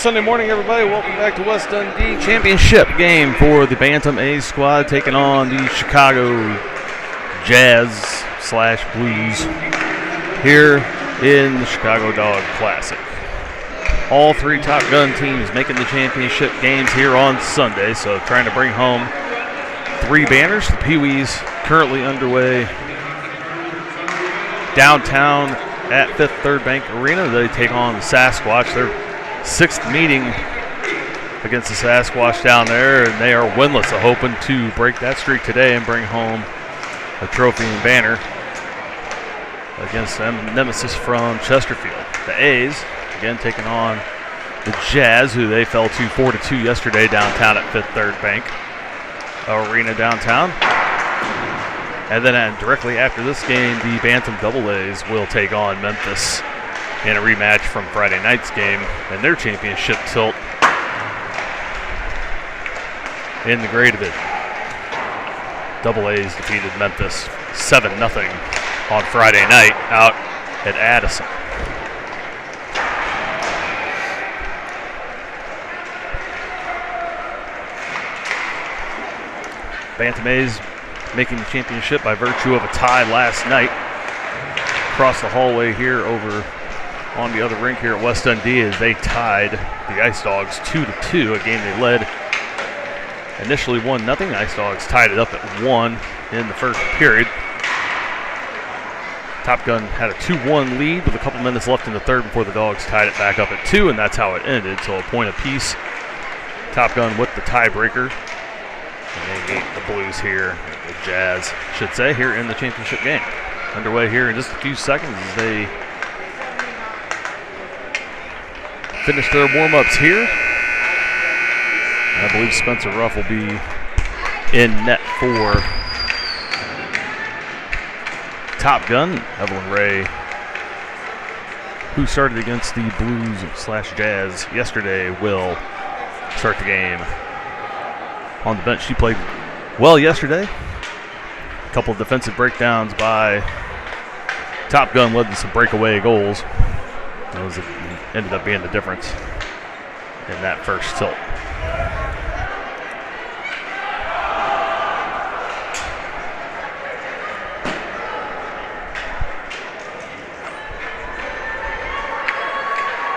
Sunday morning, everybody. Welcome back to West Dundee Championship game for the Bantam A squad taking on the Chicago Jazz/Blues here in the Chicago Dog Classic. All three Top Gun teams making the championship games here on Sunday, so trying to bring home 3 banners. The Pee-wees currently underway downtown at Fifth Third Bank Arena. They take on the Sasquatch. Their 6th meeting against the Sasquatch down there, and they are winless, so hoping to break that streak today and bring home a trophy and banner against them nemesis from Chesterfield. The A's again taking on the Jazz, who they fell to 4-2 yesterday downtown at Fifth Third Bank Arena downtown. And then directly after this game, the Bantam Double A's will take on Memphis in a rematch from Friday night's game and their championship tilt in the Gray Division. Double A's defeated Memphis 7-0 on Friday night out at Addison. Bantam A's making the championship by virtue of a tie last night. Across the hallway here over on the other rink here at West Dundee as they tied the Ice Dogs 2-2, a game they led initially 1-0. Ice Dogs tied it up at 1 in the first period. Top Gun had a 2-1 lead with a couple minutes left in the third before the Dogs tied it back up at 2, and that's how it ended. So a point apiece. Top Gun with the tiebreaker. And they beat the Blues here, the Jazz, should say, here in the championship game. Underway here in just a few seconds as they finish their warm-ups here. I believe Spencer Ruff will be in net for Top Gun. Evelyn Ray, who started against the Blues/Jazz yesterday, will start the game on the bench. She played well yesterday. A couple of defensive breakdowns by Top Gun led to some breakaway goals. Those ended up being the difference in that first tilt.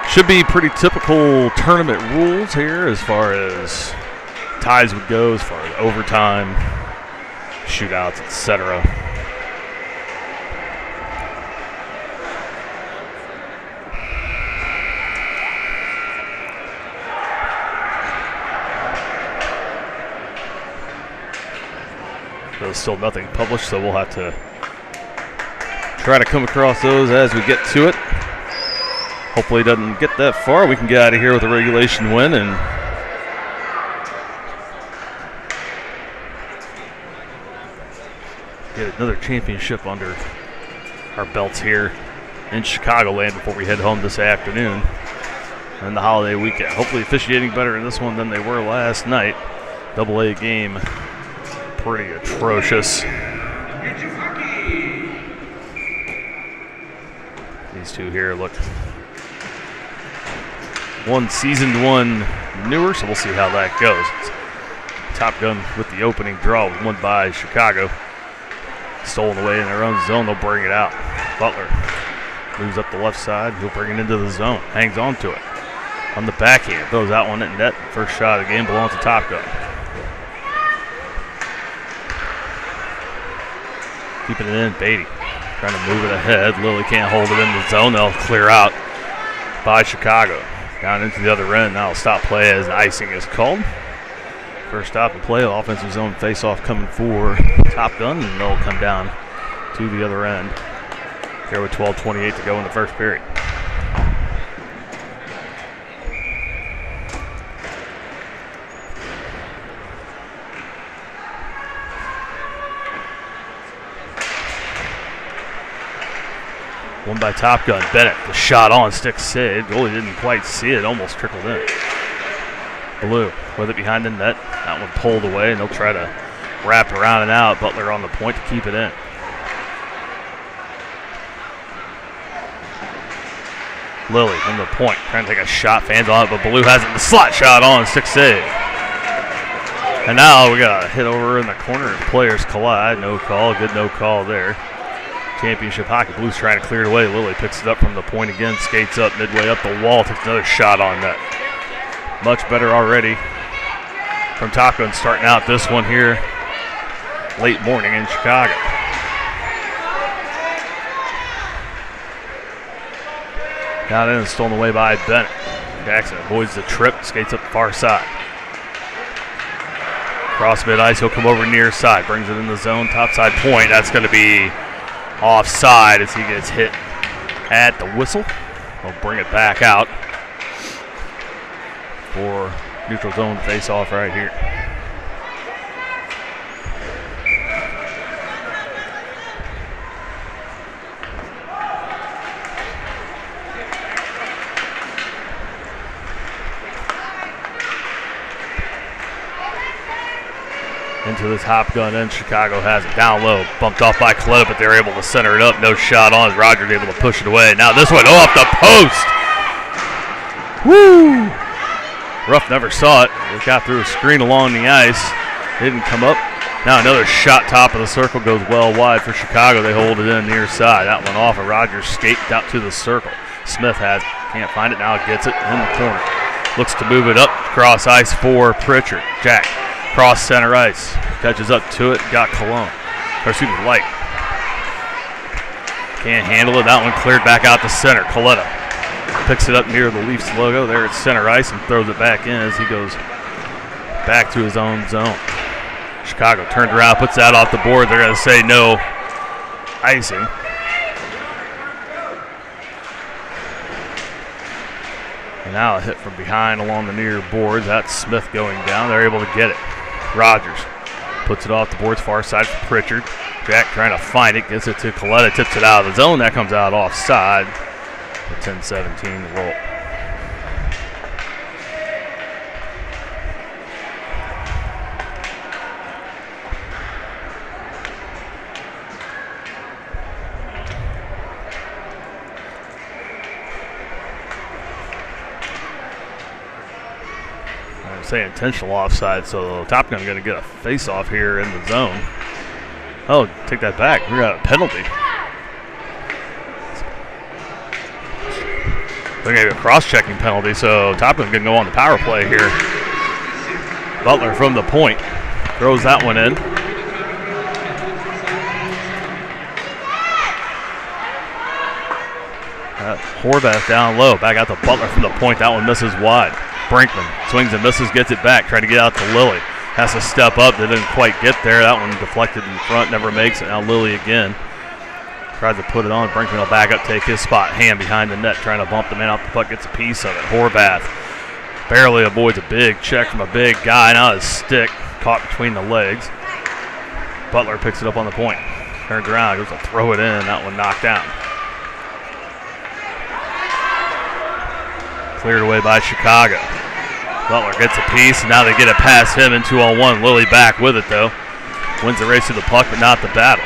Should be pretty typical tournament rules here as far as ties would go, as far as overtime, shootouts, etc. There's still nothing published, so we'll have to try to come across those as we get to it. Hopefully it doesn't get that far. We can get out of here with a regulation win and get another championship under our belts here in Chicagoland before we head home this afternoon and the holiday weekend. Hopefully officiating better in this one than they were last night. Double A game pretty atrocious. These two here look one seasoned, one newer, so we'll see how that goes. Top Gun with the opening draw, won by Chicago. Stolen away in their own zone, they'll bring it out. Butler moves up the left side, he'll bring it into the zone, hangs on to it. On the backhand, throws out one at net. First shot of the game belongs to Top Gun. Keeping it in, Beatty trying to move it ahead. Lilly can't hold it in the zone, they'll clear out by Chicago. Down into the other end, now stop play as icing is called. First stop and play, offensive zone face-off coming for Top Gun, and they'll come down to the other end here with 12:28 to go in the first period. One by Top Gun. Bennett, the shot on, stick saved. Goalie didn't quite see it, almost trickled in. Blue with it behind the net. That one pulled away, and they'll try to wrap around and out. Butler on the point to keep it in. Lilly from the point, trying to take a shot, fans on it, but Blue has it. The slot shot on, stick save. And now we got a hit over in the corner. Players collide, no call, good no call there. Championship hockey, Blues trying to clear it away. Lilly picks it up from the point again, skates up midway up the wall, takes another shot on net. Much better already from Top Gun starting out this one here late morning in Chicago. Down in and stolen away by Bennett. Jackson avoids the trip, skates up the far side. Cross mid ice, he'll come over near side, brings it in the zone, top side point. That's going to be offside as he gets hit at the whistle. We'll bring it back out for neutral zone face off right here. Into this hop gun end. Chicago has it down low. Bumped off by Coletta, but they're able to center it up. No shot on as Rogers able to push it away. Now this one off the post. Woo! Ruff never saw it. It got through a screen along the ice. Didn't come up. Now another shot top of the circle goes well wide for Chicago. They hold it in near side. That one off of Rogers skate out to the circle. Smith has it. Can't find it. Now gets it in the corner. Looks to move it up. Cross ice for Pritchard. Jack. Cross center ice, catches up to it, got Cologne, or excuse me, Light. Can't handle it, that one cleared back out to center. Coletta picks it up near the Leafs logo there at center ice and throws it back in as he goes back to his own zone. Chicago turned around, puts that off the board. They're going to say no icing. And now a hit from behind along the near boards. That's Smith going down. They're able to get it. Rogers puts it off the boards, far side for Pritchard. Jack trying to find it, gets it to Coletta, tips it out of the zone. That comes out offside. 10-17 to roll. Say intentional offside, so Top Gun going to get a face-off here in the zone. Oh, take that back. We got a penalty. They're going to get a cross-checking penalty, so Top Gun going to go on the power play here. Butler from the point throws that one in. Horvath down low, back out to Butler from the point. That one misses wide. Brinkman swings and misses, gets it back, trying to get out to Lilly. Has to step up, they didn't quite get there. That one deflected in front, never makes it. Now Lilly again. Tries to put it on. Brinkman will back up, take his spot. Ham behind the net, trying to bump the man off the puck, gets a piece of it. Horvath barely avoids a big check from a big guy. Now his stick caught between the legs. Butler picks it up on the point. Turns around, goes to throw it in. That one knocked down. Cleared away by Chicago. Butler gets a piece, and now they get it past him in 2-on-1. Lilly back with it, though. Wins the race to the puck, but not the battle.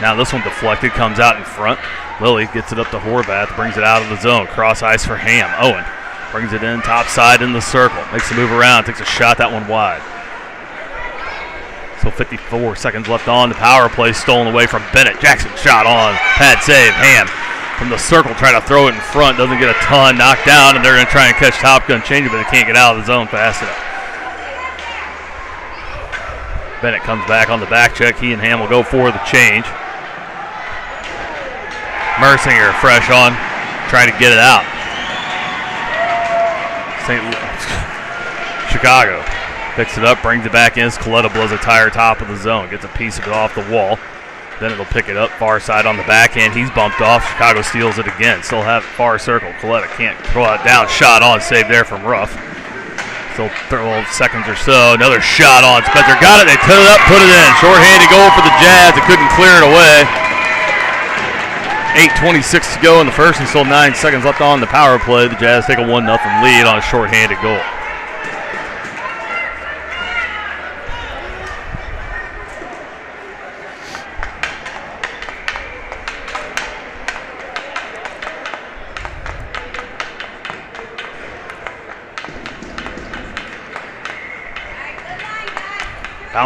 Now this one deflected, comes out in front. Lilly gets it up to Horvath, brings it out of the zone. Cross ice for Ham. Owen brings it in, top side in the circle. Makes a move around, takes a shot, that one wide. So 54 seconds left on. The power play stolen away from Bennett. Jackson shot on, pad save. Ham from the circle, trying to throw it in front, doesn't get a ton, knocked down, and they're going to try and catch Top Gun, change it, but they can't get out of the zone fast enough. Bennett comes back on the back check. He and Ham will go for the change. Mercinger fresh on, trying to get it out. Chicago picks it up, brings it back in. Coletta blows a tire top of the zone, gets a piece of it off the wall. Then it'll pick it up, far side on the backhand. He's bumped off. Chicago steals it again. Still have it far circle. Coletta can't throw it down. Shot on, save there from Ruff. Still 12 seconds or so. Another shot on. Spencer got it. They put it up, put it in. Short-handed goal for the Jazz. They couldn't clear it away. 8:26 to go in the first and still 9 seconds left on the power play. The Jazz take a 1-0 lead on a short-handed goal.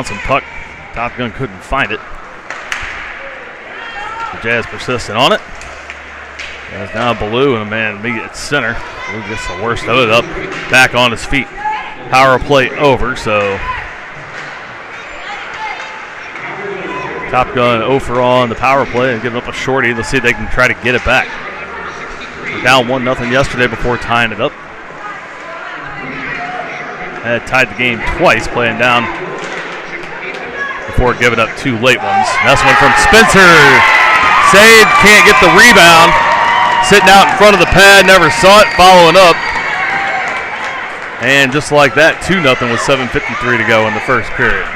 Bouncing puck. Top Gun couldn't find it. The Jazz persistent on it. There's now Ballou and a man me at center. Ballou gets the worst of it up. Back on his feet. Power play over, so Top Gun 0 for on the power play and giving up a shorty. Let's see if they can try to get it back. We're down 1-0 yesterday before tying it up. Had tied the game twice, playing down before giving up 2 late ones. That's one from Spencer. Save, can't get the rebound. Sitting out in front of the pad, never saw it, following up. And just like that, 2-0 with 7:53 to go in the first period.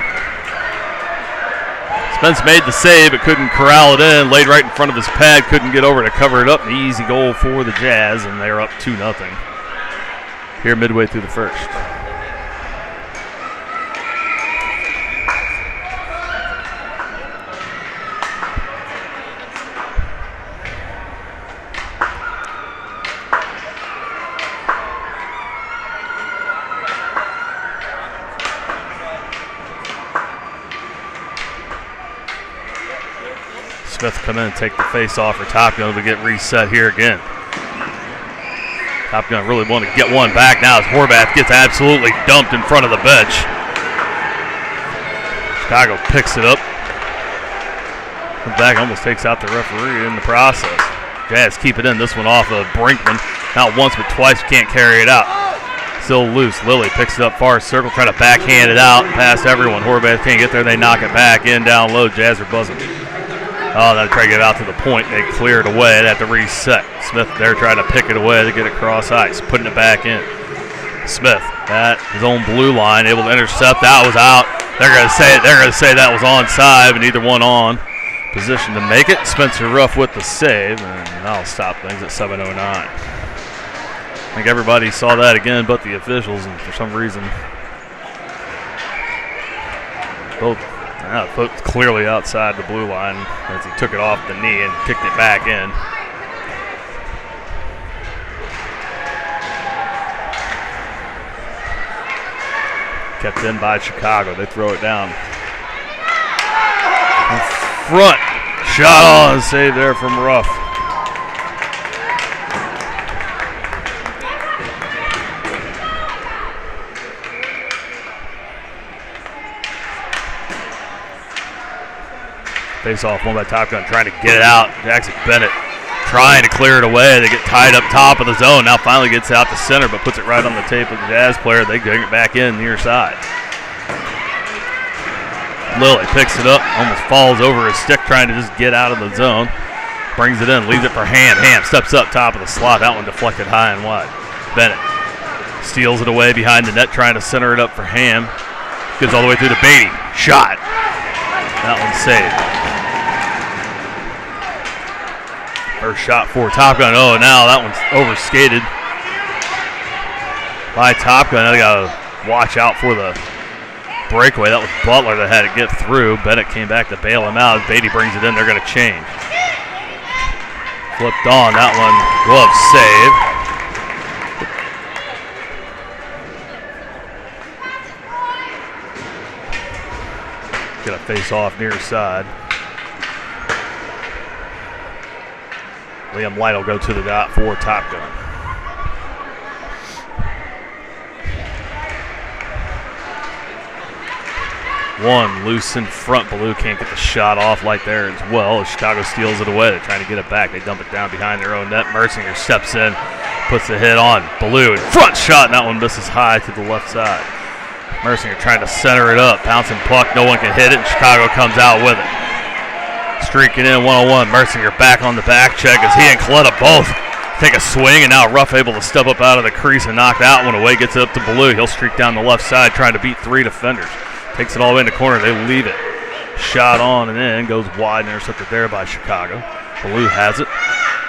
Spence made the save, but couldn't corral it in. Laid right in front of his pad, couldn't get over to cover it up. An easy goal for the Jazz, and they're up 2-0 here midway through the first. Smith come in and take the face off for Top Gun to get reset here again. Top Gun really wanted to get one back now as Horvath gets absolutely dumped in front of the bench. Chicago picks it up. Comes back, almost takes out the referee in the process. Jazz keep it in. This one off of Brinkman. Not once but twice, can't carry it out. Still loose. Lilly picks it up far circle, trying to backhand it out past everyone. Horvath can't get there. They knock it back in down low. Jazz are buzzing. Oh, they try to get it out to the point. They clear it away. They have to reset. Smith there trying to pick it away to get it across ice, putting it back in. Smith at his own blue line, able to intercept. That was out. They're going to say that was onside, but neither one on. Position to make it. Spencer Ruff with the save, and that'll stop things at 7:09. I think everybody saw that again, but the officials, and for some reason, both. Foot clearly outside the blue line as he took it off the knee and kicked it back in. Kept in by Chicago. They throw it down. In front. Shot on. Save there from Ruff. Face off one by Top Gun, trying to get it out. Jackson Bennett trying to clear it away. They get tied up top of the zone. Now finally gets out to center, but puts it right on the tape of the Jazz player. They bring it back in near side. Lilly picks it up, almost falls over his stick, trying to just get out of the zone. Brings it in, leaves it for Ham. Ham steps up top of the slot. That one deflected high and wide. Bennett steals it away behind the net, trying to center it up for Ham. Goes all the way through to Beatty. Shot. That one's saved. First shot for Top Gun. Oh, now that one's overskated by Top Gun. Now they got to watch out for the breakaway. That was Butler that had to get through. Bennett came back to bail him out. Beatty brings it in. They're going to change. Flipped on. That one, glove save. Get a face off near side. Liam Light will go to the dot for Top Gun. One loose in front. Ballou can't get the shot off like there as well as Chicago steals it away. They're trying to get it back. They dump it down behind their own net. Mercinger steps in, puts the hit on Ballou. Front shot, and that one misses high to the left side. Mercinger trying to center it up. Bouncing puck. No one can hit it, and Chicago comes out with it. Streaking in 1-on-1. Mercinger back on the back check as he and Coletta both take a swing, and now Ruff able to step up out of the crease and knock that one away. Gets it up to Ballou. He'll streak down the left side trying to beat 3 defenders. Takes it all the way in the corner. They leave it. Shot on and in. Goes wide and intercepted there by Chicago. Ballou has it.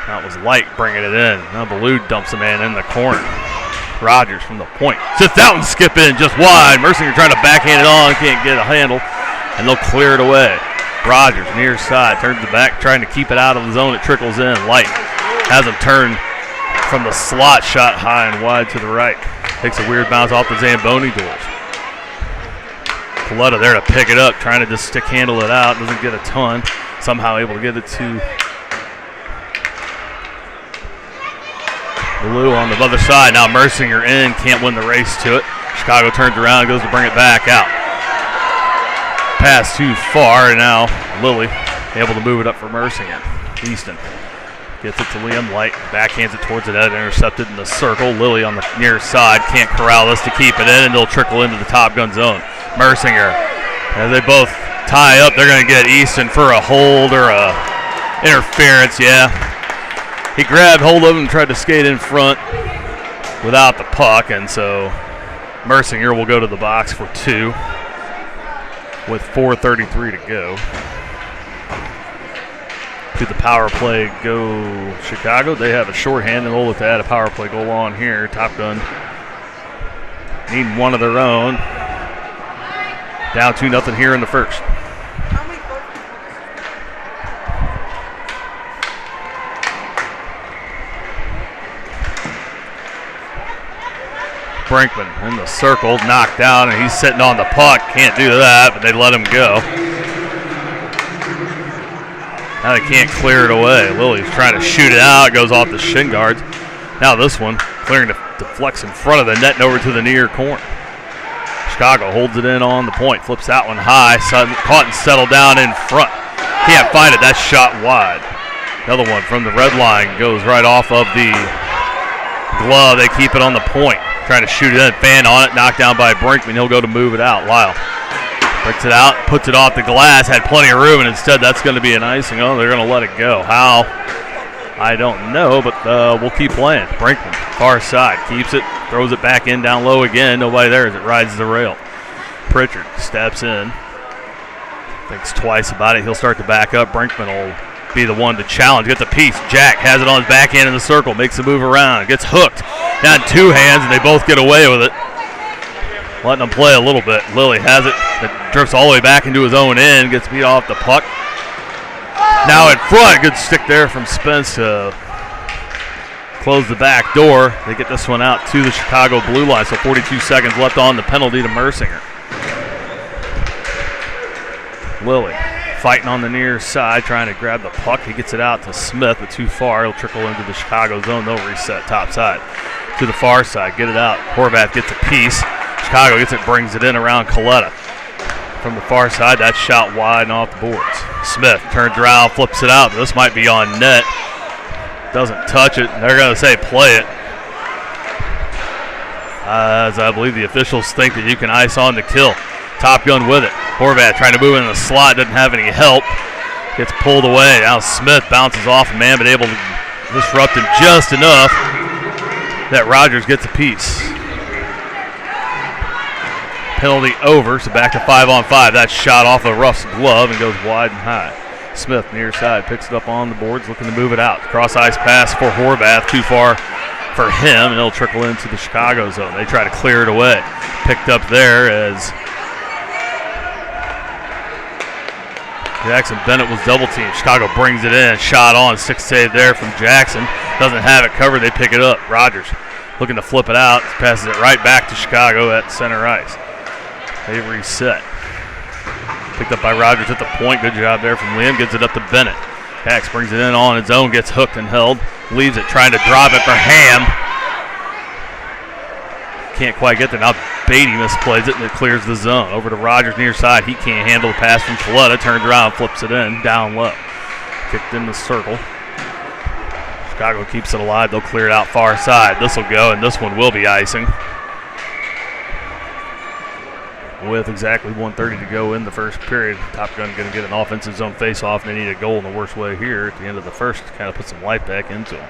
That was Light bringing it in. Now Ballou dumps a man in the corner. Rogers from the point. Just that one skip in just wide. Mercinger trying to backhand it on. Can't get a handle. And they'll clear it away. Rogers near side. Turns it back. Trying to keep it out of the zone. It trickles in. Light has him turn from the slot. Shot high and wide to the right. Takes a weird bounce off the Zamboni doors. Coletta there to pick it up, trying to just stick handle it out. Doesn't get a ton. Somehow able to get it to Blue on the other side. Now Mercinger in, can't win the race to it. Chicago turns around and goes to bring it back out. Pass too far, and now Lilly able to move it up for Mercinger. Easton gets it to Liam Light, backhands it towards the net, intercepted in the circle. Lilly on the near side, can't corral this to keep it in, and it'll trickle into the Top Gun zone. Mercinger, as they both tie up, they're going to get Easton for a hold or a interference, yeah. He grabbed hold of him and tried to skate in front without the puck, and so Mercinger will go to the box for 2 with 4:33 to go. To the power play go Chicago. They have a shorthand and they'll look to add a power play goal on here. Top Gun need one of their own. Down 2-0 here in the first. Brinkman in the circle, knocked down, and he's sitting on the puck. Can't do that, but they let him go. Now they can't clear it away. Lily's trying to shoot it out. It goes off the shin guards. Now this one, clearing the deflects in front of the net and over to the near corner. Chicago holds it in on the point, flips that one high. Caught and settled down in front. Can't find it. That shot wide. Another one from the red line goes right off of the glove. They keep it on the point. Trying to shoot it in, fan on it, knocked down by Brinkman. He'll go to move it out. Lyle breaks it out, puts it off the glass, had plenty of room, and instead that's going to be an icing. Oh, they're going to let it go. How? I don't know, but we'll keep playing. Brinkman, far side, keeps it, throws it back in, down low again. Nobody there as it rides the rail. Pritchard steps in, thinks twice about it. He'll start to back up. Brinkman will be the one to challenge, get the piece. Jack has it on his backhand in the circle, makes a move around, gets hooked. Down 2 hands, and they both get away with it. Letting them play a little bit. Lilly has it. It drifts all the way back into his own end, gets beat off the puck. Now in front, good stick there from Spence to close the back door. They get this one out to the Chicago blue line, so 42 seconds left on the penalty to Mercinger. Lilly fighting on the near side, trying to grab the puck. He gets it out to Smith, but too far. He'll trickle into the Chicago zone. They'll reset top side. To the far side, get it out. Horvath gets a piece. Chicago gets it, brings it in around Coletta. From the far side, that shot wide and off the boards. Smith turns around, flips it out. This might be on net. Doesn't touch it. They're going to say play it. As I believe the officials think that you can ice on to kill. Top Gun with it. Horvath trying to move in the slot, doesn't have any help. Gets pulled away. Now Smith bounces off a man, but able to disrupt him just enough that Rogers gets a piece. Penalty over, so back to 5-on-5. That shot off of Ruff's glove and goes wide and high. Smith near side picks it up on the boards, looking to move it out. Cross ice pass for Horvath, too far for him, and it'll trickle into the Chicago zone. They try to clear it away. Picked up there as Jackson Bennett was double teamed. Chicago brings it in, shot on, stick save there from Jackson. Doesn't have it covered, they pick it up. Rogers looking to flip it out, passes it right back to Chicago at center ice. They reset. Picked up by Rogers at the point. Good job there from Liam. Gives it up to Bennett. Pax brings it in on his own. Gets hooked and held. Leaves it. Trying to drop it for Ham. Can't quite get there. Now Beatty misplays it and it clears the zone. Over to Rogers near side. He can't handle the pass from Coletta. Turns around, flips it in. Down low. Kicked in the circle. Chicago keeps it alive. They'll clear it out far side. This will go, and this one will be icing. With exactly 1:30 to go in the first period. Top Gun going to get an offensive zone face-off, and they need a goal in the worst way here at the end of the first to kind of put some life back into them.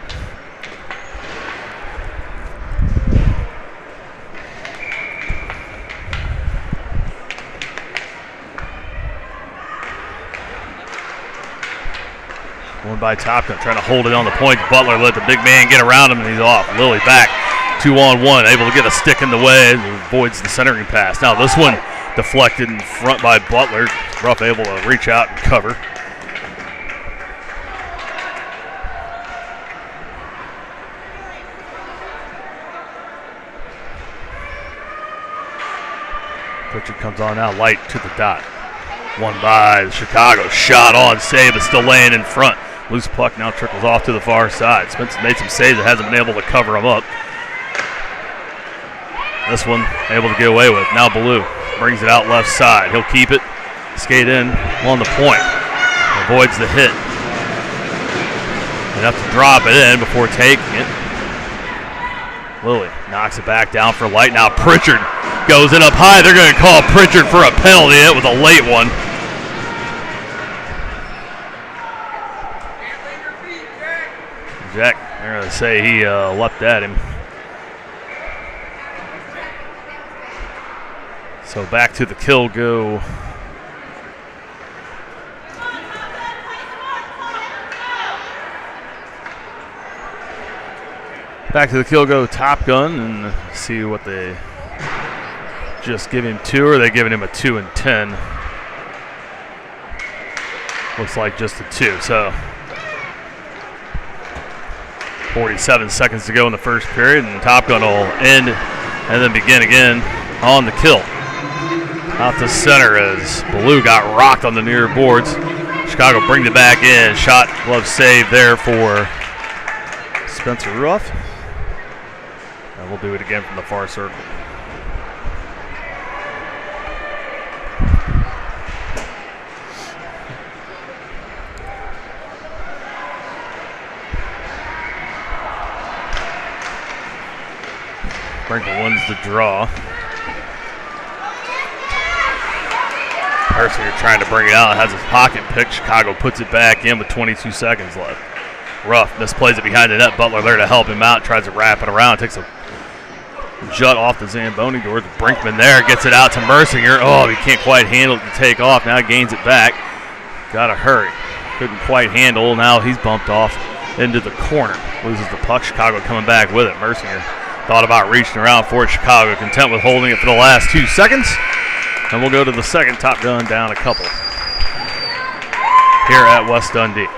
One by Top Gun, trying to hold it on the point. Butler let the big man get around him, and he's off. Lilly back. 2-on-1, able to get a stick in the way, avoids the centering pass. Now this one deflected in front by Butler. Ruff able to reach out and cover. Pritchard comes on now, Light to the dot. One by Chicago. Shot on, save, but still laying in front. Loose puck now trickles off to the far side. Spencer made some saves that hasn't been able to cover him up. This one able to get away with. Now Ballou brings it out left side. He'll keep it, skate in along the point. Avoids the hit. Enough to drop it in before taking it. Lilly knocks it back down for Light. Now Pritchard goes in up high. They're going to call Pritchard for a penalty. It was a late one. Jack, they're going to say he leapt at him. So back to the kill go. Back to the kill go Top Gun and see what they just give him 2, or are they giving him a 2 and 10? Looks like just a 2. So 47 seconds to go in the first period, and Top Gun will end and then begin again on the kill. Out to center as Ballou got rocked on the near boards. Chicago brings it back in. Shot, glove save there for Spencer Ruff. And we'll do it again from the far circle. Brinkle wins the draw. Persinger trying to bring it out, has his pocket pick. Chicago puts it back in with 22 seconds left. Ruff misplays it behind the net. Butler there to help him out, tries to wrap it around, takes a jut off the Zamboni door. Brinkman there gets it out to Mercinger. Oh, he can't quite handle it to take off. Now gains it back. Gotta hurry. Couldn't quite handle. Now he's bumped off into the corner. Loses the puck. Chicago coming back with it. Mercinger thought about reaching around for it. Chicago content with holding it for the last 2 seconds. And we'll go to the second. Top Gun down a couple here at West Dundee.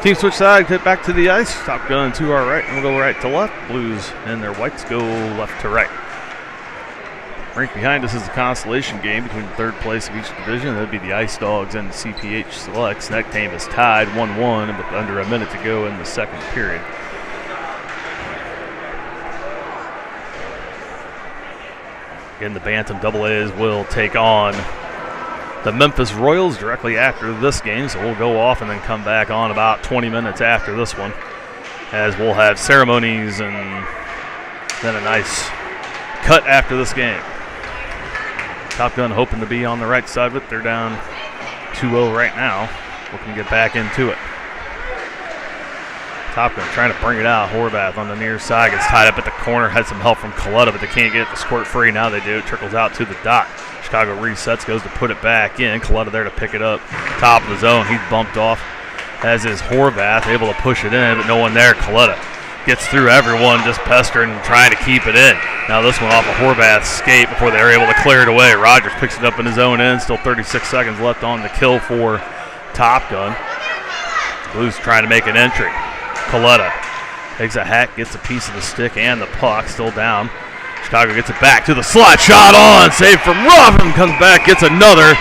Team switch side, get back to the ice. Top Gun to our right, and we'll go right to left. Blues and their whites go left to right. Rink behind us is the consolation game between the third place of each division. That'd be the Ice Dogs and the CPH Selects. That game is tied 1-1 with under a minute to go in the second period. Again, the Bantam AA's will take on the Memphis Royals directly after this game, so we'll go off and then come back on about 20 minutes after this one, as we'll have ceremonies and then a nice cut after this game. Top Gun hoping to be on the right side of it. They're down 2-0 right now, looking to get back into it. Top Gun trying to bring it out. Horvath on the near side gets tied up at the corner, had some help from Coletta, but they can't get it to squirt free. Now they do. It trickles out to the dot. Chicago resets, goes to put it back in. Coletta there to pick it up. Top of the zone. He's bumped off, as is Horvath, able to push it in, but no one there. Coletta gets through everyone, just pestering and trying to keep it in. Now this one off of Horvath's skate before they were able to clear it away. Rogers picks it up in his own end. Still 36 seconds left on the kill for Top Gun. Blues trying to make an entry. Coletta takes a hack, gets a piece of the stick and the puck, still down. Chicago gets it back to the slot, shot on, save from Ruff, and comes back, gets another,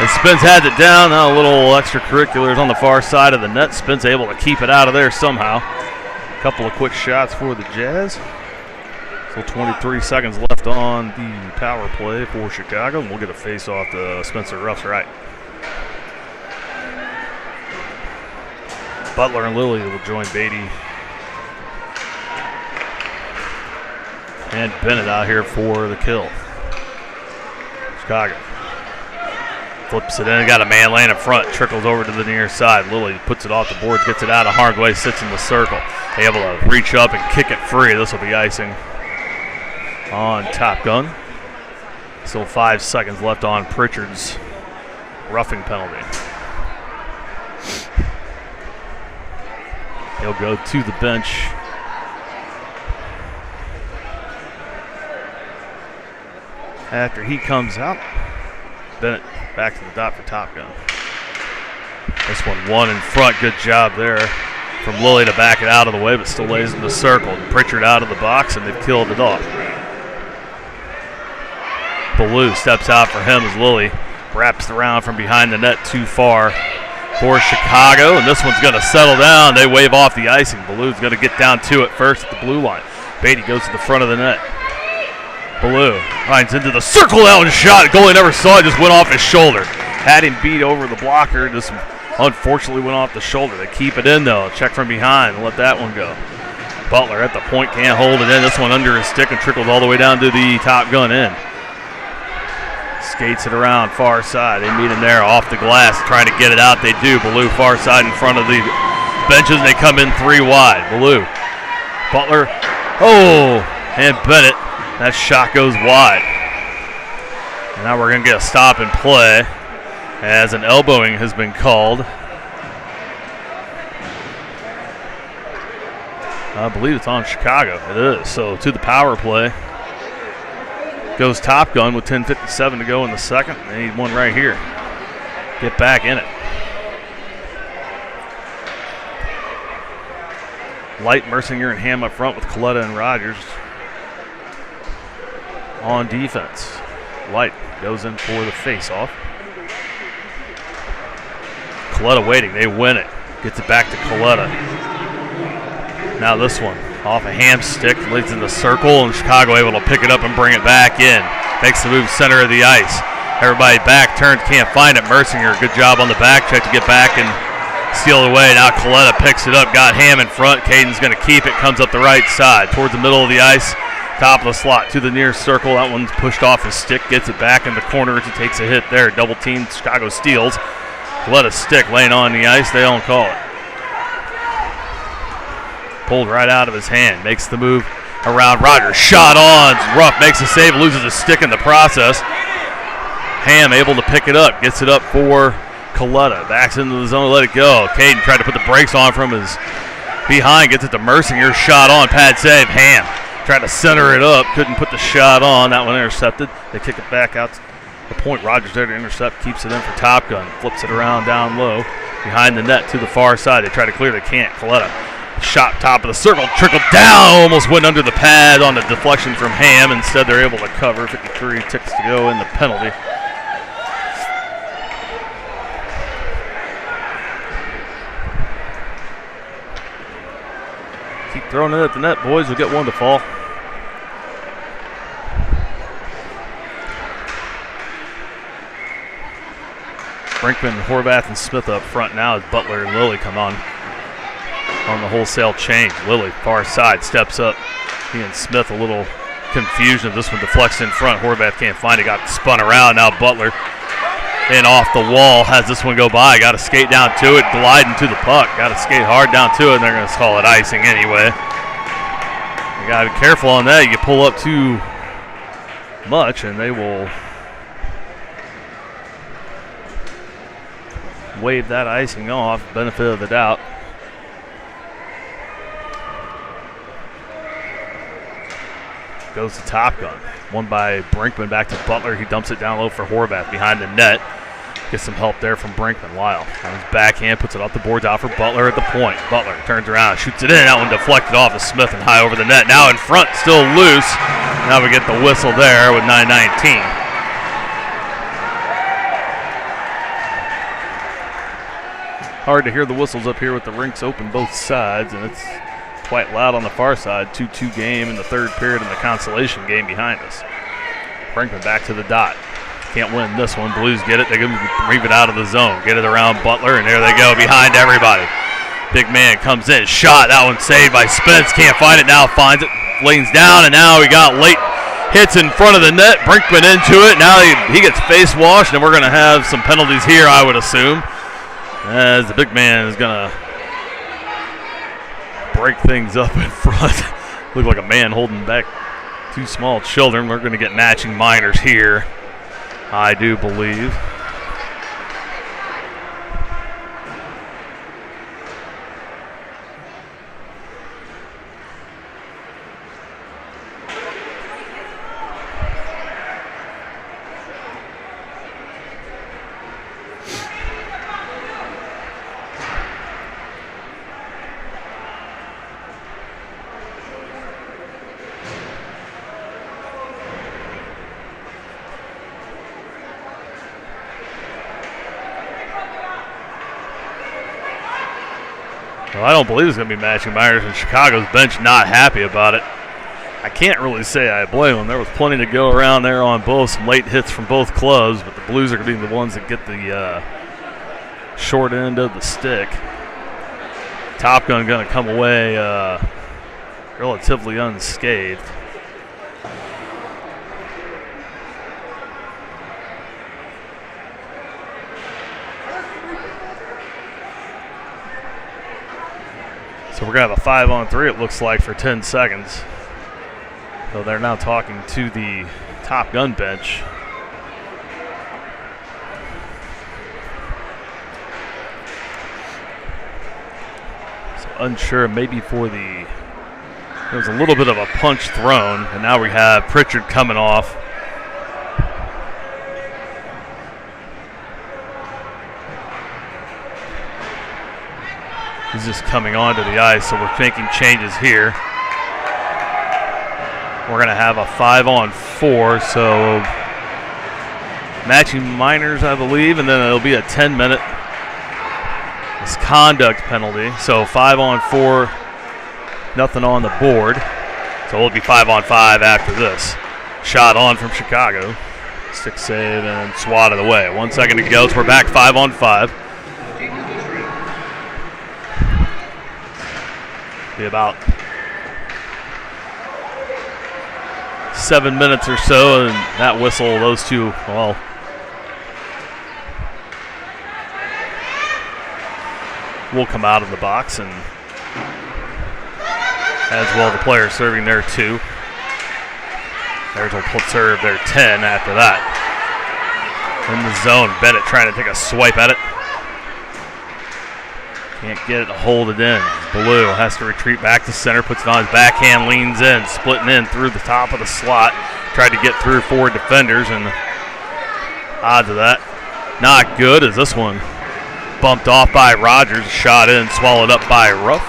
And Spence has it down. Now a little extracurriculars on the far side of the net. Spence able to keep it out of there somehow. A couple of quick shots for the Jazz. Still 23 seconds left on the power play for Chicago, and we'll get a face-off to Spencer Ruff's right. Butler and Lilly will join Beatty and Bennett out here for the kill. Chicago flips it in, got a man laying in front, trickles over to the near side. Lilly puts it off the boards, gets it out of harm's way, sits in the circle. Able to reach up and kick it free. This will be icing on Top Gun. Still 5 seconds left on Pritchard's roughing penalty. He'll go to the bench. After he comes out, Bennett back to the dot for Top Gun. This one in front. Good job there from Lilly to back it out of the way, but still lays in the circle. Pritchard out of the box, and they've killed it off. Ballou steps out for him as Lilly wraps around from behind the net too far for Chicago, and this one's going to settle down. They wave off the icing. Ballou's going to get down to it first at the blue line. Beatty goes to the front of the net. Ballou finds into the circle, that one shot. Goalie never saw it, just went off his shoulder. Had him beat over the blocker, just unfortunately went off the shoulder. They keep it in though, check from behind, let that one go. Butler at the point, can't hold it in. This one under his stick and trickles all the way down to the Top Gun end. Skates it around far side. They meet him there off the glass, trying to get it out. They do. Ballou far side in front of the benches, and they come in 3 wide. Ballou, Butler, and Bennett. That shot goes wide. And now we're going to get a stop and play as an elbowing has been called. I believe it's on Chicago. It is. So to the power play goes Top Gun with 10:57 to go in the second. They need one right here. Get back in it. Light, Mercinger, and Ham up front with Coletta and Rogers on defense. Light goes in for the face-off. Coletta waiting. They win it. Gets it back to Coletta. Now this one off a Ham stick, leads in the circle, and Chicago able to pick it up and bring it back in. Makes the move center of the ice. Everybody back, turns, can't find it. Mercinger, good job on the back check to get back and steal it away. Now Coletta picks it up, got Ham in front. Caden's going to keep it, comes up the right side towards the middle of the ice. Top of the slot to the near circle. That one's pushed off his stick, gets it back in the corner as he takes a hit there. Double team, Chicago steals. Coletta's stick laying on the ice, they don't call it. Pulled right out of his hand, makes the move around Rogers. Shot on, Ruff makes a save, loses a stick in the process. Ham able to pick it up, gets it up for Coletta. Backs into the zone, let it go. Caden tried to put the brakes on from his behind, gets it to Mercinger. Shot on, pad save. Ham tried to center it up, couldn't put the shot on. That one intercepted. They kick it back out to the point. Rogers there to intercept, keeps it in for Top Gun. Flips it around down low, behind the net to the far side. They try to clear, they can't. Coletta. Shot top of the circle, trickled down, almost went under the pad on the deflection from Ham. Instead, they're able to cover. 53 ticks to go in the penalty. Keep throwing it at the net, boys. We'll get one to fall. Brinkman, Horvath, and Smith up front now as Butler and Lilly come on the wholesale change. Lilly, far side, steps up. He and Smith a little confusion. This one deflects in front. Horvath can't find it. Got spun around. Now Butler in off the wall. Has this one go by. Got to skate down to it. Gliding to the puck. Got to skate hard down to it, and they're going to call it icing anyway. You got to be careful on that. You pull up too much, and they will wave that icing off. Benefit of the doubt. Goes to Top Gun. Won by Brinkman back to Butler. He dumps it down low for Horvath behind the net. Gets some help there from Brinkman. Lyle on his backhand, puts it off the boards out for Butler at the point. Butler turns around, shoots it in. That one deflected off of Smith and high over the net. Now in front, still loose. Now we get the whistle there with 9:19. Hard to hear the whistles up here with the rinks open both sides, and it's quite loud on the far side. 2-2 game in the third period in the consolation game behind us. Brinkman back to the dot. Can't win this one. Blues get it. They can move it out of the zone. Get it around Butler, and there they go behind everybody. Big man comes in. Shot. That one saved by Spence. Can't find it. Now finds it. Leans down, and now we got late hits in front of the net. Brinkman into it. Now he gets face washed, and we're going to have some penalties here, I would assume, as the big man is going to break things up in front. Look like a man holding back two small children. We're going to get matching minors here, I do believe. Well, I don't believe it's going to be matching minors, and Chicago's bench not happy about it. I can't really say I blame them. There was plenty to go around there on both, some late hits from both clubs, but the Blues are going to be the ones that get the short end of the stick. Top Gun going to come away relatively unscathed. So we're going to have a 5-on-3, it looks like, for 10 seconds. So they're now talking to the Top Gun bench. So unsure, maybe for the, there was a little bit of a punch thrown, and now we have Pritchard coming off. He's just coming onto the ice, so we're making changes here. We're going to have a 5-on-4, so matching minors, I believe, and then it'll be a 10-minute misconduct penalty. So 5-on-4, nothing on the board. So it'll be 5-on-5 after this. Shot on from Chicago. Stick save and swat of the way. 1 second to go, so we're back 5-on-5. Be about 7 minutes or so, and that whistle, those two, well, will come out of the box, and as well the player serving their 2. Theirs will serve their 10 after that. In the zone, Bennett trying to take a swipe at it. Can't get it to hold it in. Blue has to retreat back to center, puts it on his backhand, leans in, splitting in through the top of the slot. Tried to get through 4 defenders, and odds of that not good as this one bumped off by Rogers, shot in, swallowed up by Ruff.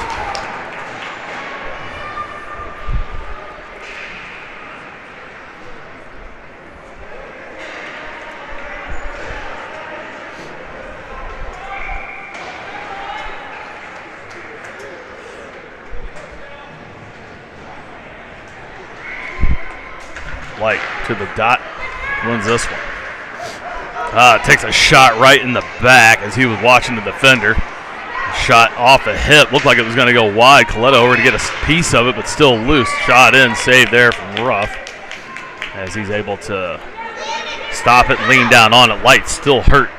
Light to the dot, wins this one. Takes a shot right in the back as he was watching the defender. Shot off the hip, looked like it was going to go wide. Coletto over to get a piece of it, but still loose. Shot in, saved there from Ruff as he's able to stop it and lean down on it. Light still hurt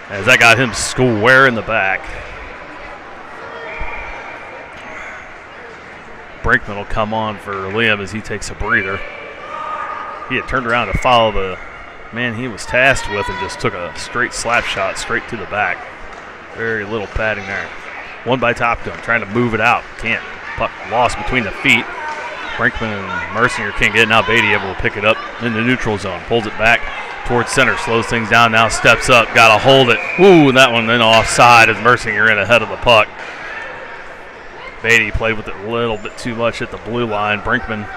as that got him square in the back. Brinkman will come on for Liam as he takes a breather. He had turned around to follow the man he was tasked with and just took a straight slap shot straight to the back. Very little padding there. One by Top Gun, trying to move it out. Can't. Puck lost between the feet. Brinkman and Mercier can't get it. Now Beatty able to pick it up in the neutral zone. Pulls it back towards center. Slows things down now. Steps up. Got to hold it. Ooh, and that one then offside as Mercier in ahead of the puck. Beatty played with it a little bit too much at the blue line. Brinkman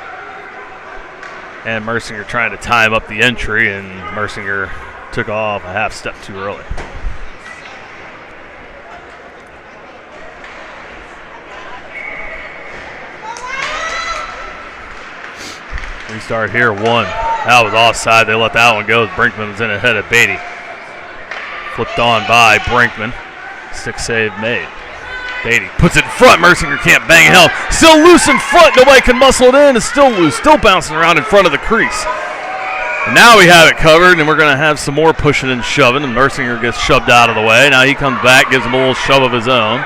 and Mercier trying to time up the entry, and Mercier took off a half step too early. Restart here, 1. That was offside. They let that one go. Brinkman was in ahead of Beatty. Flipped on by Brinkman. 6 save made. Beatty puts it in front. Mercinger can't bang it home. Still loose in front. Nobody can muscle it in. It's still loose. Still bouncing around in front of the crease. And now we have it covered, and we're going to have some more pushing and shoving. And Mercinger gets shoved out of the way. Now he comes back, gives him a little shove of his own.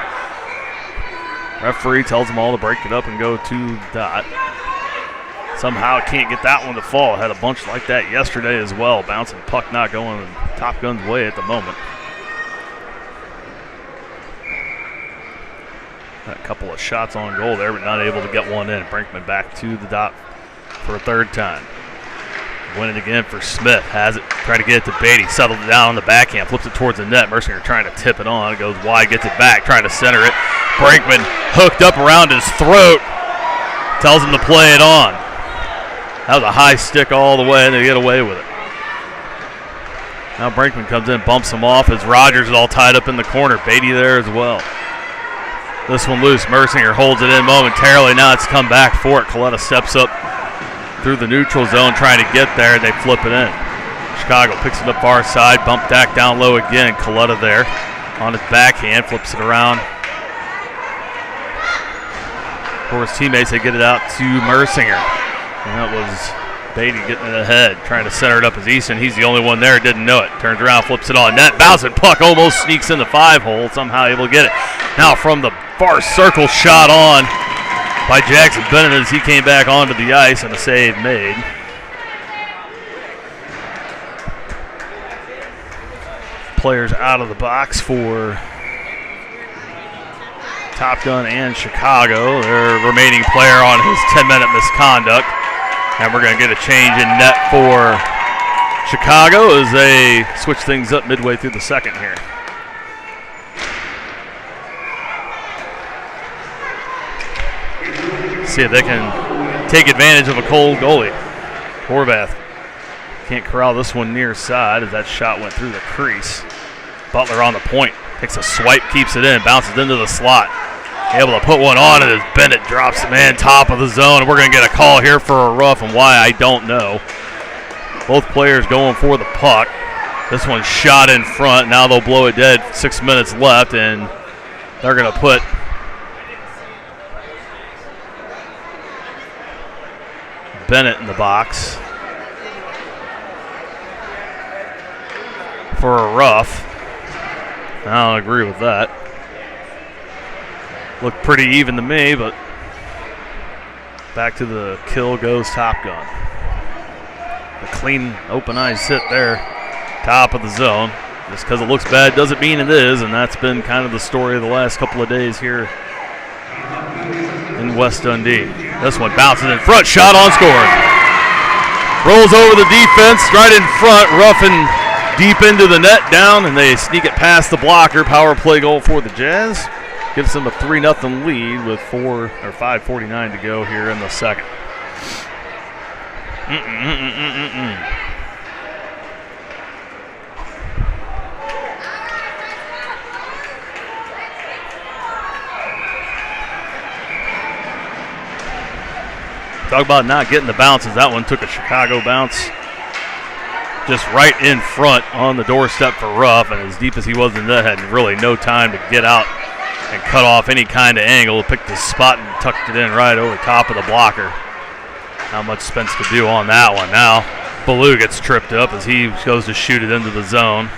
Referee tells them all to break it up and go to dot. Somehow can't get that one to fall. Had a bunch like that yesterday as well. Bouncing puck not going Top Gun's way at the moment. Got a couple of shots on goal there, but not able to get one in. Brinkman back to the dot for a third time. Win it again for Smith. Has it. Trying to get it to Beatty. Settled it down on the backhand. Flips it towards the net. Mercinger trying to tip it on. It goes wide. Gets it back. Trying to center it. Brinkman hooked up around his throat. Tells him to play it on. That was a high stick all the way, and they get away with it. Now Brinkman comes in, bumps him off as Rogers is all tied up in the corner. Beatty there as well. This one loose. Mercinger holds it in momentarily. Now it's come back for it. Coletta steps up through the neutral zone trying to get there. They flip it in. Chicago picks it up far side. Bump back down low again. Coletta there on his backhand. Flips it around. For his teammates, they get it out to Mercinger. And that was Beatty getting it ahead. Trying to center it up as Easton. He's the only one there. Didn't know it. Turns around, flips it on net. Bouncing puck almost sneaks in the 5-hole. Somehow able to get it. Now from the far circle, shot on by Jackson Bennett as he came back onto the ice and a save made. Players out of the box for Top Gun and Chicago. Their remaining player on his 10-minute misconduct. And we're going to get a change in net for Chicago as they switch things up midway through the second here. See if they can take advantage of a cold goalie. Horvath can't corral this one near side as that shot went through the crease. Butler on the point, takes a swipe, keeps it in, bounces into the slot. Able to put one on it as Bennett drops the man top of the zone. And we're going to get a call here for a rough, and why I don't know. Both players going for the puck. This one's shot in front. Now they'll blow it dead. 6 minutes left, and they're going to put Bennett in the box for a rough. I don't agree with that. Looked pretty even to me, but back to the kill goes Top Gun. A clean, open eyes hit there, top of the zone. Just because it looks bad doesn't mean it is, and that's been kind of the story of the last couple of days here in West Dundee. This one bounces in front, shot on, scored. Rolls over the defense, right in front, rough and deep into the net, down, and they sneak it past the blocker. Power play goal for the Jazz. Gives them a 3-0 lead with 5:49 to go here in the second. Talk about not getting the bounces. That one took a Chicago bounce just right in front on the doorstep for Ruff, and as deep as he was in the net, had really no time to get out and cut off any kind of angle. Picked his spot and tucked it in right over top of the blocker. Not much Spence could do on that one. Now Ballou gets tripped up as he goes to shoot it into the zone.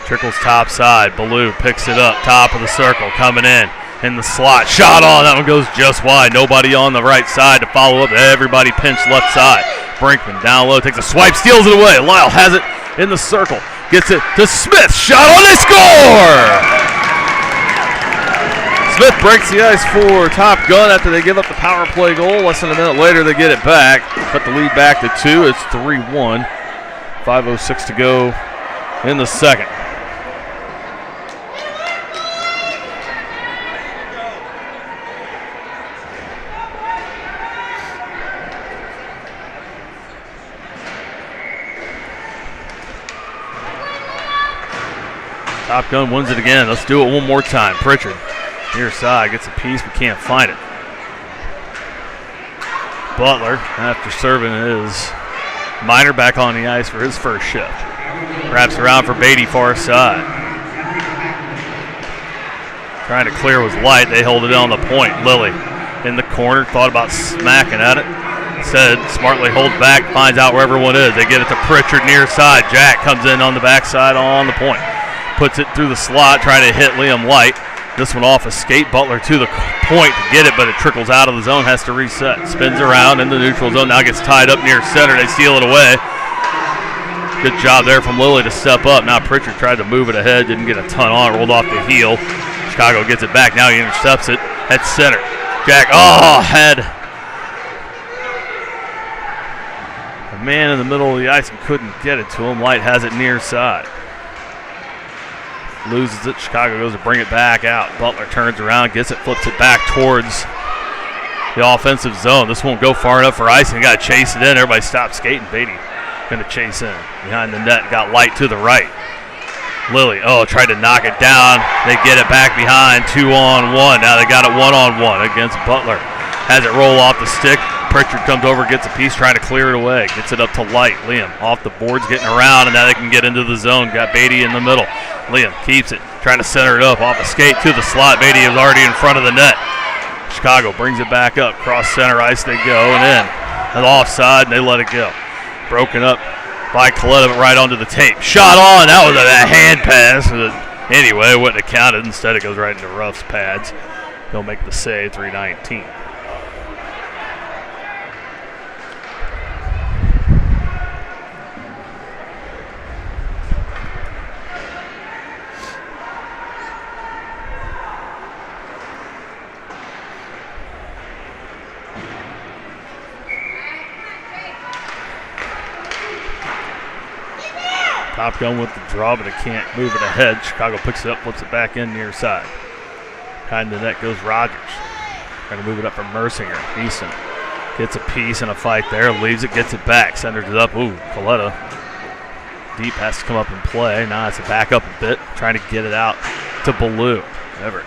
Trickles top side. Ballou picks it up, top of the circle, coming in the slot. Shot on, that one goes just wide. Nobody on the right side to follow up. Everybody pinched left side. Brinkman down low, takes a swipe, steals it away. Lyle has it in the circle. Gets it to Smith. Shot on, they score! Smith breaks the ice for Top Gun after they give up the power play goal. Less than a minute later, they get it back. Cut the lead back to 2. It's 3-1. 5:06 to go in the second. Top Gun wins it again. Let's do it one more time. Pritchard Near side, gets a piece, but can't find it. Butler, after serving his minor, back on the ice for his first shift. Wraps around for Beatty, far side. Trying to clear was light. They hold it on the point. Lilly in the corner, thought about smacking at it. Instead, smartly holds back, finds out where everyone is. They get it to Pritchard near side. Jack comes in on the backside on the point. Puts it through the slot, trying to hit Liam Light. This one off a skate. Butler to the point to get it, but it trickles out of the zone, has to reset. Spins around in the neutral zone, now gets tied up near center. They steal it away. Good job there from Lilly to step up. Now Pritchard tried to move it ahead, didn't get a ton on it, rolled off the heel. Chicago gets it back, now he intercepts it at center. Jack, had a man in the middle of the ice and couldn't get it to him. Light has it near side. Loses it. Chicago goes to bring it back out. Butler turns around, gets it, flips it back towards the offensive zone. This won't go far enough for icing. Got to chase it in. Everybody stops skating. Beatty going to chase in. Behind the net, got Light to the right. Lilly, tried to knock it down. They get it back behind, 2-on-1. Now they got it 1-on-1 against Butler. Has it roll off the stick. Pritchard comes over, gets a piece, trying to clear it away. Gets it up to Light. Liam off the boards, getting around, and now they can get into the zone. Got Beatty in the middle. Liam keeps it, trying to center it up off a skate to the slot. Beatty is already in front of the net. Chicago brings it back up. Cross center ice they go, and in. And offside, and they let it go. Broken up by Coletta, but right onto the tape. Shot on. That was a hand pass. Anyway, it wouldn't have counted. Instead, it goes right into Ruff's pads. He'll make the save, 3:19. Top gun with the draw, but it can't move it ahead. Chicago picks it up, flips it back in near side. Behind the net goes Rogers. Trying to move it up for Mercinger. Easton gets a piece and a fight there, leaves it, gets it back, centers it up. Coletta. Deep has to come up and play. Now it's a back up a bit, trying to get it out to Ballou. Everett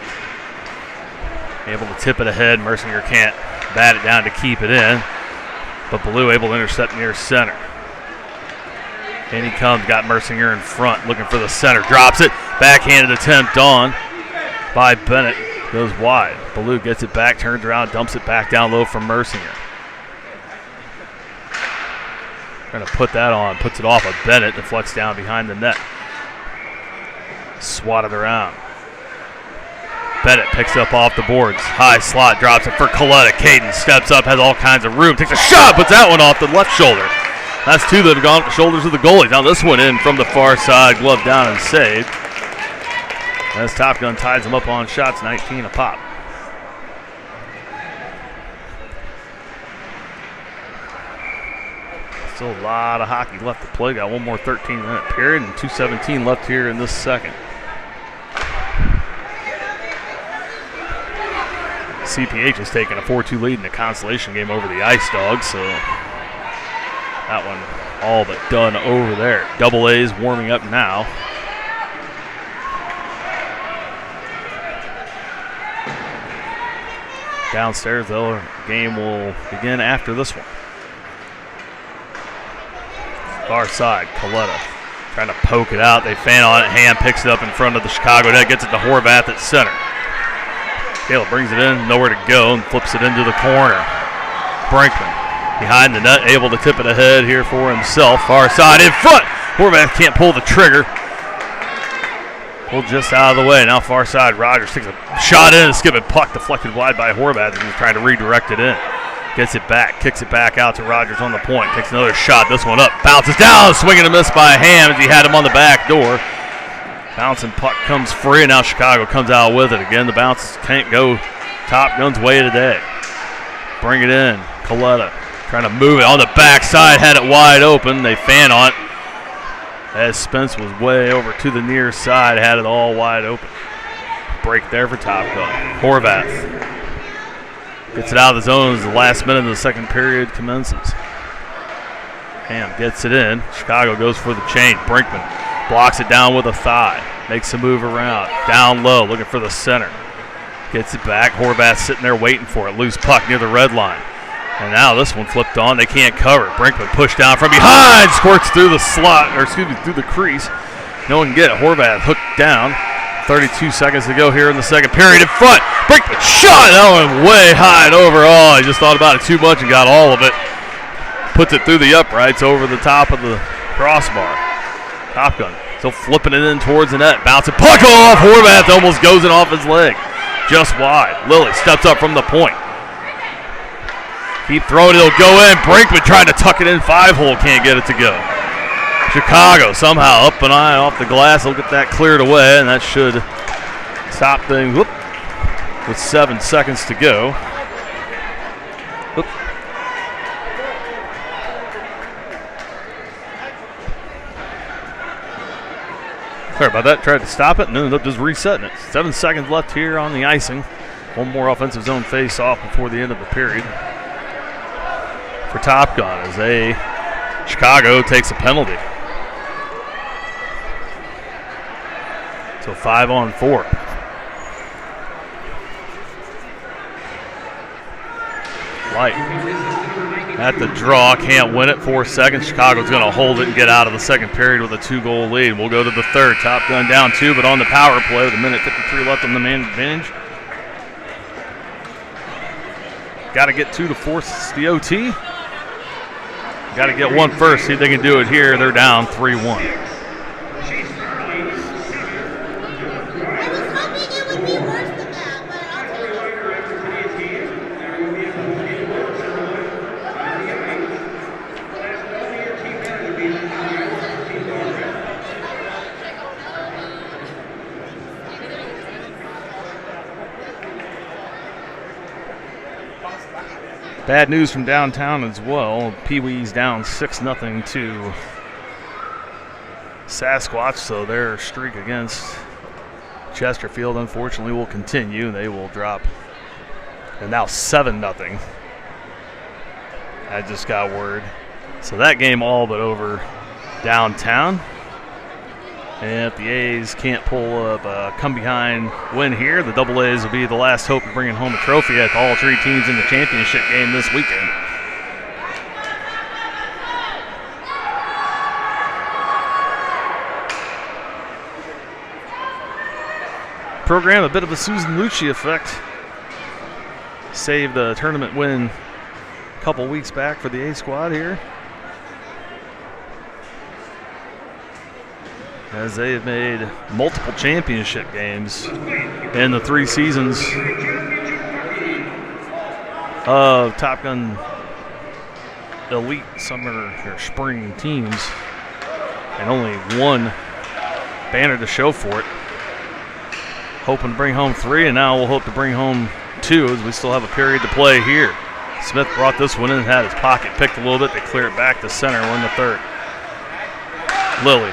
able to tip it ahead. Mercinger can't bat it down to keep it in, but Ballou able to intercept near center. And he comes, got Mercinger in front, looking for the center. Drops it, backhanded attempt on by Bennett. Goes wide. Ballou gets it back, turns around, dumps it back down low from Mercinger. Trying to put that on, puts it off of Bennett, deflects down behind the net. Swatted around. Bennett picks up off the boards. High slot, drops it for Coletta. Caden steps up, has all kinds of room, takes a shot, puts that one off the left shoulder. That's two that have gone off the shoulders of the goalies. Now this one in from the far side, glove down and saved. As Top Gun ties them up on shots, 19 a pop. Still a lot of hockey left to play. Got one more 13-minute period and 2:17 left here in this second. CPH has taken a 4-2 lead in the consolation game over the Ice Dogs, so that one all but done over there. Double A's warming up now. Downstairs, though, the game will begin after this one. Far side, Coletta trying to poke it out. They fan on it. Ham picks it up in front of the Chicago net, gets it to Horvath at center. Caleb brings it in, nowhere to go, and flips it into the corner. Brinkman behind the net, able to tip it ahead here for himself. Far side in front. Horvath can't pull the trigger. Pulled just out of the way. Now far side, Rogers takes a shot in, a skipping puck deflected wide by Horvath, and he's trying to redirect it in. Gets it back, kicks it back out to Rogers on the point. Takes another shot, this one up, bounces down, swinging a miss by Ham as he had him on the back door. Bouncing puck comes free, and now Chicago comes out with it again. The bounce can't go Top Gun's way today. Bring it in, Coletta trying to move it on the backside, had it wide open. They fan on it as Spence was way over to the near side, had it all wide open. Break there for Top Gun. Horvath gets it out of the zone as the last minute of the second period commences. Ham gets it in. Chicago goes for the change. Brinkman blocks it down with a thigh. Makes a move around. Down low, looking for the center. Gets it back. Horvath sitting there waiting for it. Loose puck near the red line. And now this one flipped on. They can't cover. Brinkman pushed down from behind. Squirts through the slot, or excuse me, through the crease. No one can get it. Horvath hooked down. 32 seconds to go here in the second period. In front. Brinkman shot. That one way high and overall. He just thought about it too much and got all of it. Puts it through the uprights over the top of the crossbar. Top Gun still flipping it in towards the net. Bouncing puck off. Horvath almost goes it off his leg. Just wide. Lilly steps up from the point. Keep throwing, it'll go in. Brinkman trying to tuck it in 5-hole, can't get it to go. Chicago somehow up and eye off the glass. They'll get that cleared away, and that should stop things with 7 seconds to go. Sorry about that. Tried to stop it and ended up just resetting it. 7 seconds left here on the icing. One more offensive zone face-off before the end of the period for Top Gun as Chicago takes a penalty. So 5-on-4. Light at the draw, can't win it. 4 seconds. Chicago's going to hold it and get out of the second period with a 2-goal lead. We'll go to the third. Top Gun down 2, but on the power play with 1:53 left on the man advantage. Got to get 2 to force the OT. Got to get one first, see if they can do it here. They're down 3-1. Bad news from downtown as well. Pee-wee's down 6-0 to Sasquatch, so their streak against Chesterfield unfortunately will continue. They will drop. And now 7-0. I just got word. So that game all but over downtown. And if the A's can't pull up a come-behind win here, the Double A's will be the last hope of bringing home a trophy at all 3 teams in the championship game this weekend. Program, a bit of a Susan Lucci effect. Saved the tournament win a couple weeks back for the A squad here, as they have made multiple championship games in the 3 seasons of Top Gun elite summer or spring teams, and only 1 banner to show for it. Hoping to bring home 3, and now we'll hope to bring home 2 as we still have a period to play here. Smith brought this one in, had his pocket picked a little bit. They clear it back to center. We're in the third. Lilly.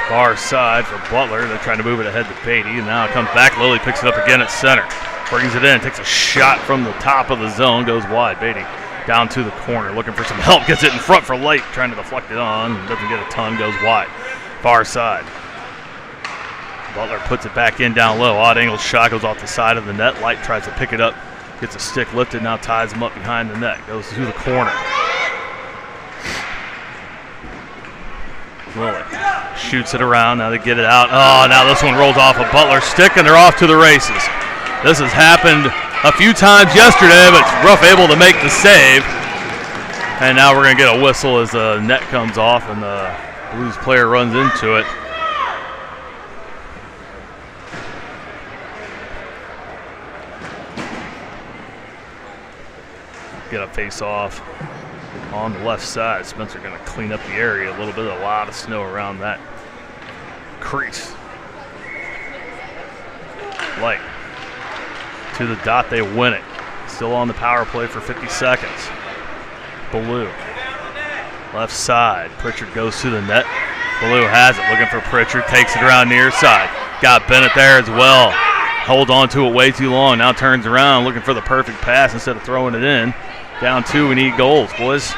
Far side for Butler. They're trying to move it ahead to Beatty, and now it comes back. Lilly picks it up again at center. Brings it in, takes a shot from the top of the zone, goes wide. Beatty down to the corner, looking for some help. Gets it in front for Light, trying to deflect it on. Doesn't get a ton, goes wide. Far side. Butler puts it back in down low. Odd angle shot goes off the side of the net. Light tries to pick it up. Gets a stick lifted, now ties him up behind the net. Goes to the corner. Lilly shoots it around. Now they get it out. Oh, now this one rolls off a Butler stick, and they're off to the races. This has happened a few times yesterday, but Ruff able to make the save. And now we're going to get a whistle as the net comes off and the Blues player runs into it. Get a face off on the left side. Spencer going to clean up the area a little bit. A lot of snow around that crease. Light to the dot, they win it. Still on the power play for 50 seconds. Ballou, left side. Pritchard goes to the net. Ballou has it, looking for Pritchard. Takes it around near side. Got Bennett there as well. Hold on to it way too long. Now turns around, looking for the perfect pass instead of throwing it in. Down 2, we need goals, boys.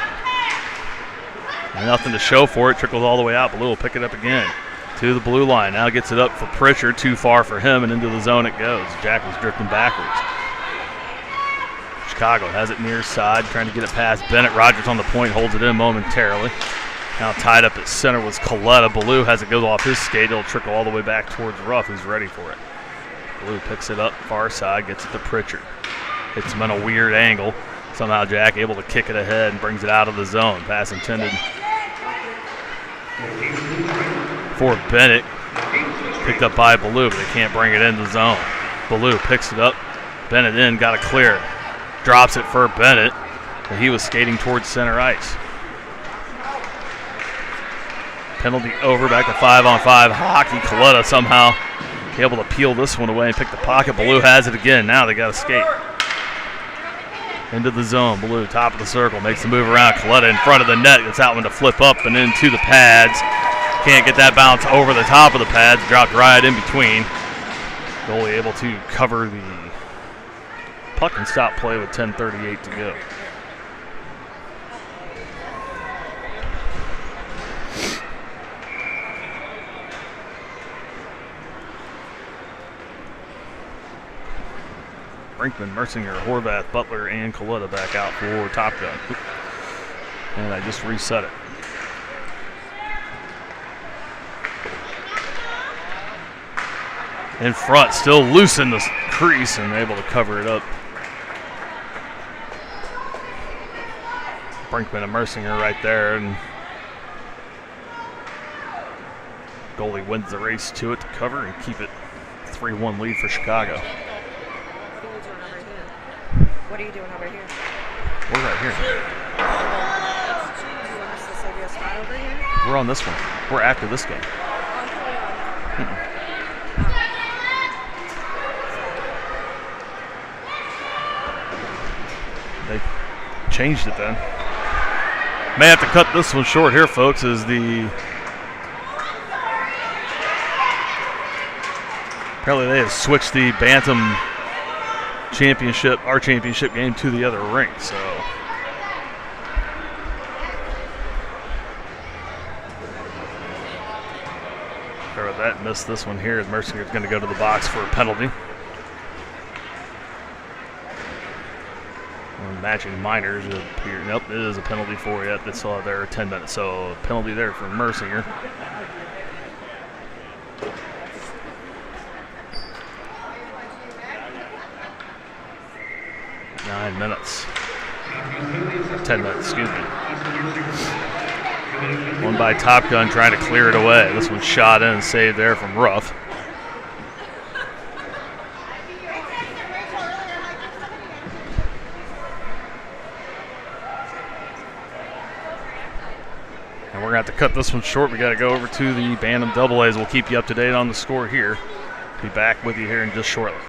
Nothing to show for it. Trickles all the way out. Ballou will pick it up again. to the blue line. Now gets it up for Pritchard. Too far for him, and into the zone it goes. Jack was drifting backwards. Chicago has it near side, trying to get it past Bennett. Rogers on the point, holds it in momentarily. Now tied up at center was Coletta. Ballou has it go off his skate. It'll trickle all the way back towards Ruff, who's ready for it. Ballou picks it up far side, gets it to Pritchard. Hits him in a weird angle. Somehow Jack able to kick it ahead and brings it out of the zone. Pass intended for Bennett. Picked up by Ballou, but they can't bring it in the zone. Ballou picks it up. Bennett in, got to clear it. Drops it for Bennett, but he was skating towards center ice. Penalty over, back to 5-on-5 hockey. Coletta somehow able to peel this one away and pick the pocket. Ballou has it again. Now they got to skate into the zone. Ballou, top of the circle, makes the move around. Coletta in front of the net, gets that one to flip up and into the pads. Can't get that bounce over the top of the pads. Dropped right in between. Goalie able to cover the puck and stop play with 10:38 to go. Brinkman, Mercinger, Horvath, Butler, and Coletta back out for Top Gun. And I just reset it. In front, still loose in the crease and able to cover it up. Brinkman and Mercinger right there, and goalie wins the race to it to cover and keep it 3-1 lead for Chicago. What are you doing over here? We're right here. You want us to save you a spot over here? We're on this one. We're after this game. They changed it then. May have to cut this one short here, folks, as apparently they have switched the Bantam championship, our championship game, to the other rink, so sorry about that. Missed this one here as Mercinger's going to go to the box for a penalty. Matching minors appear. Nope, it is a penalty for it. That's all there 10 minutes. So penalty there for Mercinger. Nine minutes. 10 minutes, excuse me. One by Top Gun trying to clear it away. This one's shot in and saved there from Ruff. And we're going to have to cut this one short. We got to go over to the Bantam Double A's. We'll keep you up to date on the score here. Be back with you here in just shortly.